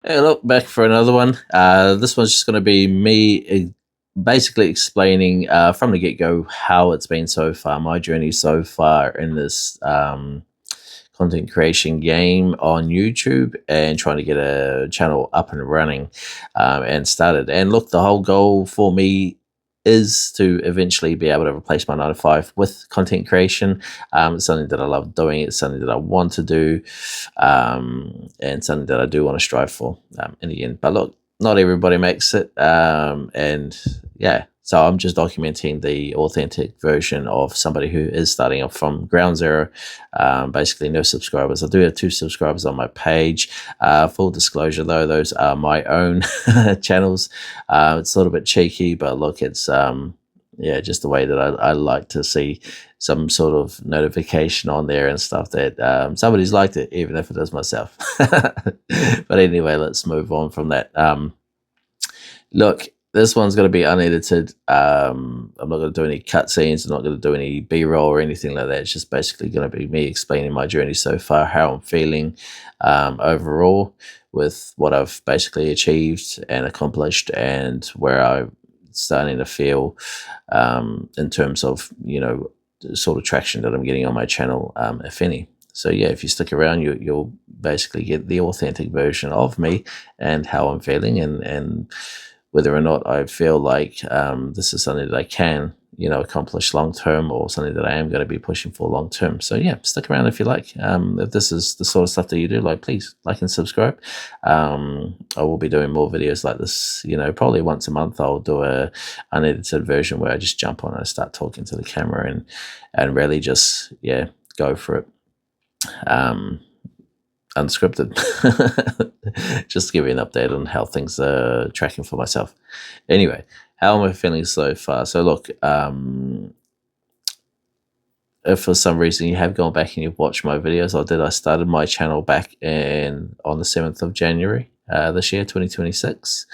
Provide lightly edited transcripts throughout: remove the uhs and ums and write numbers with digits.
Hey, look, back for another one. This one's just going to be me basically explaining from the get go how it's been so far, my journey so far in this content creation game on YouTube and trying to get a channel up and running and started. And look, the whole goal for me is to eventually be able to replace my 9 to 5 with content creation. It's something that I love doing. It's something that I want to do, and something that I do want to strive for in the end. But look, not everybody makes it, and yeah. So I'm just documenting the authentic version of somebody who is starting off from ground zero. Basically, no subscribers. I do have 2 subscribers on my page. Full disclosure, though, those are my own channels. It's a little bit cheeky, but look, it's yeah, just the way that I like to see some sort of notification on there and stuff that somebody's liked it, even if it is myself. But anyway, let's move on from that. Look, this one's going to be unedited. I'm not going to do any cutscenes. I'm not going to do any B-roll or anything like that. It's just basically going to be me explaining my journey so far, how I'm feeling overall with what I've basically achieved and accomplished, and where I'm starting to feel in terms of, the sort of traction that I'm getting on my channel, if any. So yeah, if you stick around, you'll basically get the authentic version of me and how I'm feeling, and whether or not I feel like this is something that I can, accomplish long term, or something that I am going to be pushing for long term. So yeah, stick around if you like. If this is the sort of stuff that you do, like, please like and subscribe. I will be doing more videos like this. Probably once a month I'll do a unedited version where I just jump on and I start talking to the camera and really just go for it. Unscripted. Just to give you an update on how things are tracking for myself. Anyway, how am I feeling so far? So look, if for some reason you have gone back and you've watched my videos, I started my channel back on the 7th of January this year, 2026.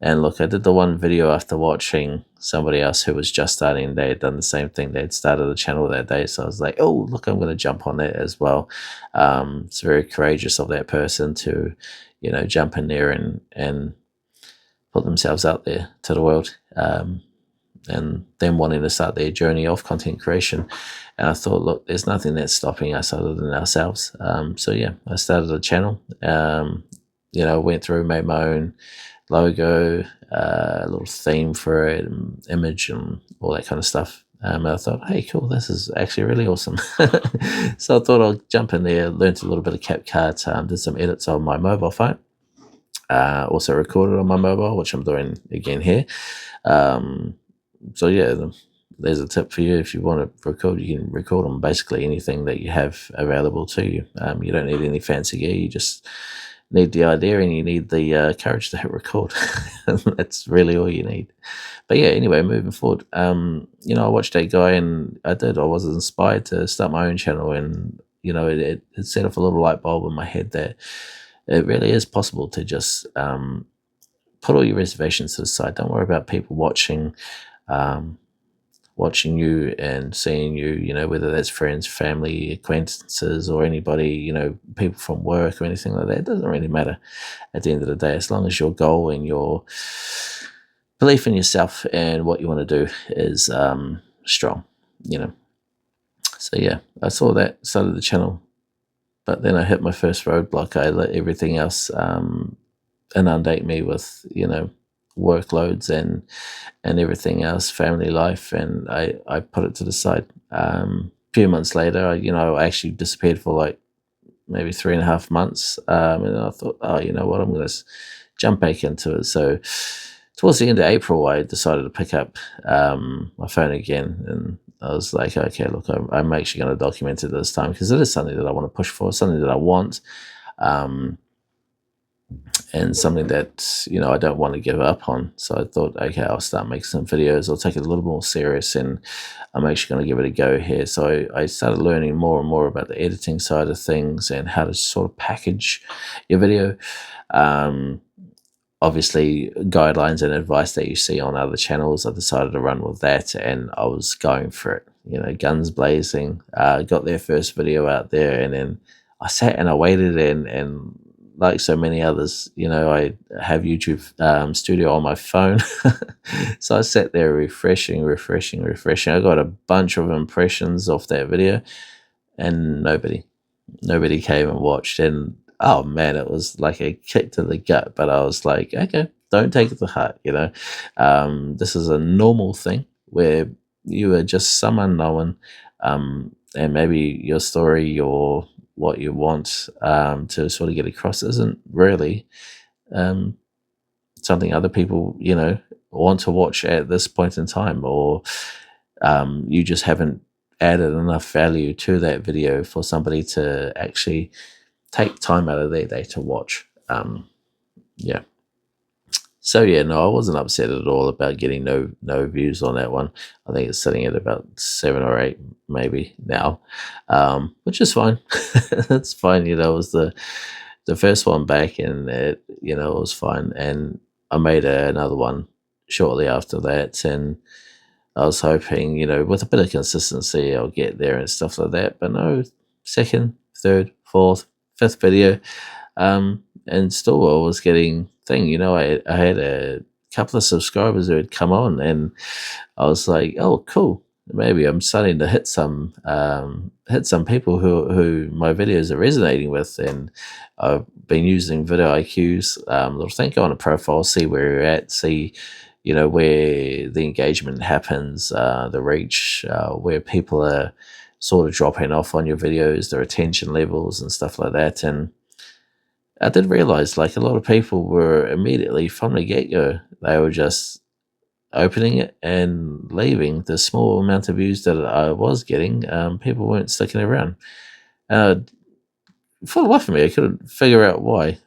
And look, I did the one video after watching somebody else who was just starting. They had done the same thing. They had started a channel that day. So I was like, oh, look, I'm going to jump on that as well. It's very courageous of that person to, jump in there and put themselves out there to the world. And them wanting to start their journey of content creation. And I thought, look, there's nothing that's stopping us other than ourselves. So yeah, I started a channel. Went through, made my own logo, a little theme for it, and image, and all that kind of stuff. And I thought, hey, cool, this is actually really awesome. So I thought I'll jump in there, learned a little bit of CapCut, did some edits on my mobile phone. Also recorded on my mobile, which I'm doing again here. So yeah, there's a tip for you. If you want to record, you can record on basically anything that you have available to you. You don't need any fancy gear. You just need the idea and you need the courage to hit record. That's really all you need. But yeah, anyway, moving forward, I watched that guy and I was inspired to start my own channel, and it set off a little light bulb in my head that it really is possible to just put all your reservations to the side. Don't worry about people watching you and seeing you, whether that's friends, family, acquaintances, or anybody, people from work or anything like that. It doesn't really matter at the end of the day, as long as your goal and your belief in yourself and what you want to do is strong. So yeah, I saw that, started the channel, but then I hit my first roadblock. I let everything else inundate me with, workloads and everything else, family life, and I put it to the side. A few months later, I actually disappeared for like maybe 3.5 months, and I thought, oh, you know what, I'm going to jump back into it. So towards the end of April, I decided to pick up my phone again, and I was like, okay, look, I'm actually going to document it this time, because it is something that I want to push for, something that I want. And something that, I don't want to give up on. So I thought, okay, I'll start making some videos. I'll take it a little more serious, and I'm actually going to give it a go here. So I started learning more and more about the editing side of things and how to sort of package your video. Obviously, guidelines and advice that you see on other channels, I decided to run with that, and I was going for it, guns blazing. Got their first video out there, and then I sat and I waited, and like so many others, I have YouTube Studio on my phone. So I sat there refreshing. I got a bunch of impressions off that video, and nobody came and watched. And oh man, it was like a kick to the gut. But I was like, okay, don't take it to heart. This is a normal thing where you are just some unknown, and maybe your story or what you want to sort of get across isn't really um, something other people want to watch at this point in time, or you just haven't added enough value to that video for somebody to actually take time out of their day to watch. Yeah. So yeah, no, I wasn't upset at all about getting no views on that one. I think it's sitting at about 7 or 8 maybe now, which is fine. That's fine. It was the first one back, and it was fine. And I made another one shortly after that, and I was hoping, with a bit of consistency, I'll get there and stuff like that. But no, second, third, fourth, fifth video, and still I was getting thing. I had a couple of subscribers who had come on, and I was like, oh, cool. Maybe I'm starting to hit some people who my videos are resonating with, and I've been using Video IQ's little thing, go on a profile, see where you're at, see where the engagement happens, the reach, where people are sort of dropping off on your videos, their attention levels and stuff like that. And I did realize, like, a lot of people were immediately from the get-go, they were just opening it and leaving. The small amount of views that I was getting, people weren't sticking around. For the life of me, I couldn't figure out why.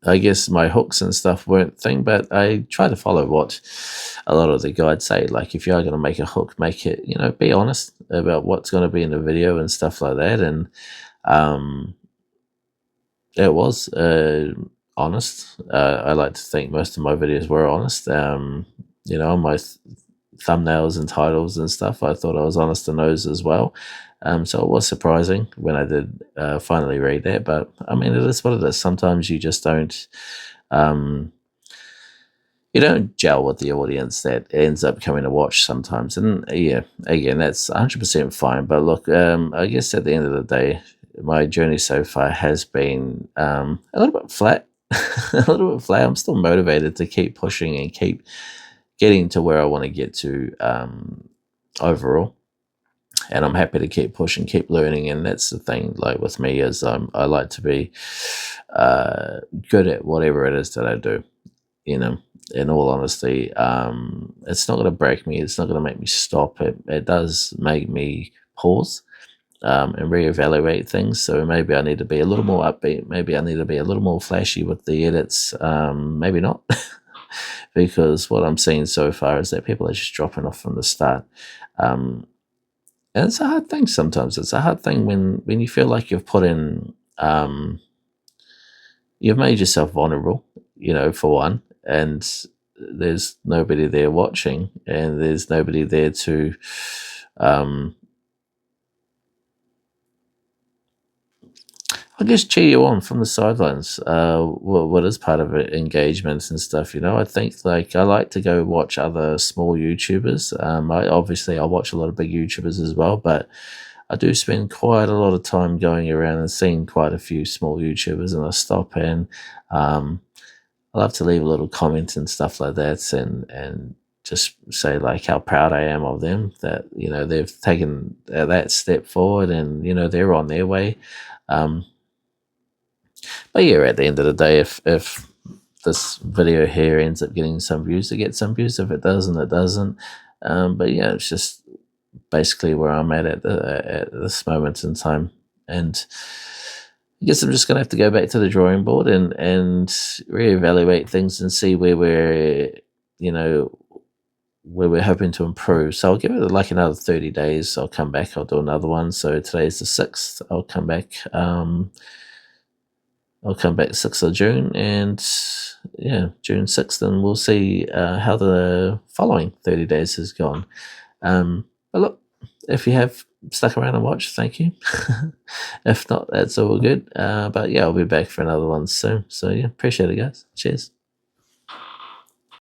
I guess my hooks and stuff weren't thing, but I try to follow what a lot of the guides say. Like, if you are going to make a hook, make it, be honest about what's going to be in the video and stuff like that. And it was honest. I like to think most of my videos were honest. My thumbnails and titles and stuff, I thought I was honest in those as well. So it was surprising when I did finally read that. But I mean, it is what it is. Sometimes you just don't gel with the audience that ends up coming to watch sometimes. And yeah, again, that's 100% fine. But look, I guess at the end of the day, my journey so far has been a little bit flat. A little bit flat. I'm still motivated to keep pushing and keep getting to where I want to get to overall. And I'm happy to keep pushing, keep learning. And that's the thing, like with me, is I like to be good at whatever it is that I do. In all honesty, it's not going to break me. It's not going to make me stop. It does make me pause and reevaluate things. So maybe I need to be a little more upbeat. Maybe I need to be a little more flashy with the edits. Maybe not. Because what I'm seeing so far is that people are just dropping off from the start. And it's a hard thing sometimes. It's a hard thing when you feel like you've put in, you've made yourself vulnerable, for one, and there's nobody there watching, and there's nobody there to, I guess, cheer you on from the sidelines. What is part of it, engagements and stuff. I think, like, I like to go watch other small YouTubers. I watch a lot of big YouTubers as well, but I do spend quite a lot of time going around and seeing quite a few small YouTubers, and I stop and I love to leave a little comment and stuff like that, and just say, like, how proud I am of them, that they've taken that step forward, and they're on their way. But yeah, at the end of the day, if this video here ends up getting some views, it gets some views. If it doesn't, it doesn't. But yeah, it's just basically where I'm at this moment in time. And I guess I'm just going to have to go back to the drawing board and reevaluate things and see where we're hoping to improve. So I'll give it like another 30 days. I'll come back. I'll do another one. So today's the 6th. I'll come back. I'll come back 6th of June, and yeah, June 6th, and we'll see how the following 30 days has gone. But look, if you have stuck around and watched, thank you. If not, that's all good. But yeah, I'll be back for another one soon. So yeah, appreciate it, guys. Cheers.